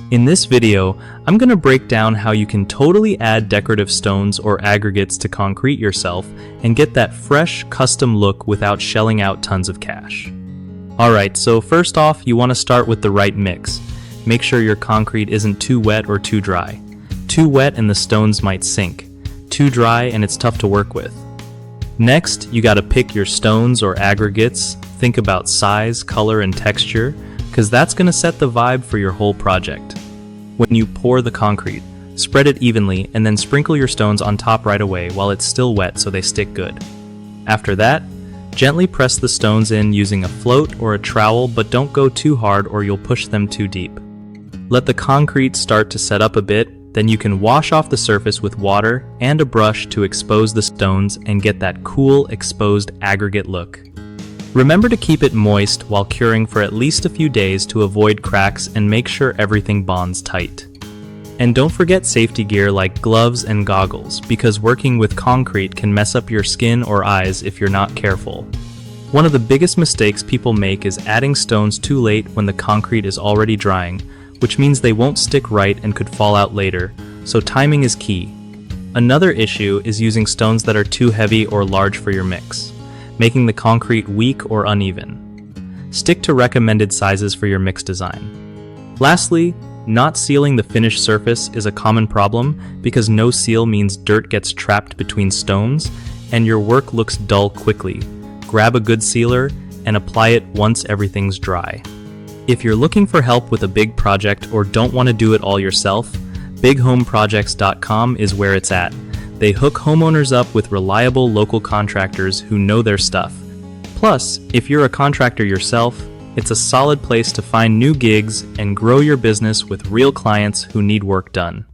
In this video, I'm going to break down how you can totally add decorative stones or aggregates to concrete yourself and get that fresh, custom look without shelling out tons of cash. Alright, so first off, you want to start with the right mix. Make sure your concrete isn't too wet or too dry. Too wet and the stones might sink. Too dry and it's tough to work with. Next, you gotta pick your stones or aggregates. Think about size, color, and texture, because that's gonna set the vibe for your whole project. When you pour the concrete, spread it evenly and then sprinkle your stones on top right away while it's still wet so they stick good. After that, gently press the stones in using a float or a trowel, but don't go too hard or you'll push them too deep. Let the concrete start to set up a bit. Then you can wash off the surface with water and a brush to expose the stones and get that cool, exposed aggregate look. Remember to keep it moist while curing for at least a few days to avoid cracks and make sure everything bonds tight. And don't forget safety gear like gloves and goggles, because working with concrete can mess up your skin or eyes if you're not careful. One of the biggest mistakes people make is adding stones too late when the concrete is already drying, which means they won't stick right and could fall out later, so timing is key. Another issue is using stones that are too heavy or large for your mix, making the concrete weak or uneven. Stick to recommended sizes for your mix design. Lastly, not sealing the finished surface is a common problem because no seal means dirt gets trapped between stones and your work looks dull quickly. Grab a good sealer and apply it once everything's dry. If you're looking for help with a big project or don't want to do it all yourself, bighomeprojects.com is where it's at. They hook homeowners up with reliable local contractors who know their stuff. Plus, if you're a contractor yourself, it's a solid place to find new gigs and grow your business with real clients who need work done.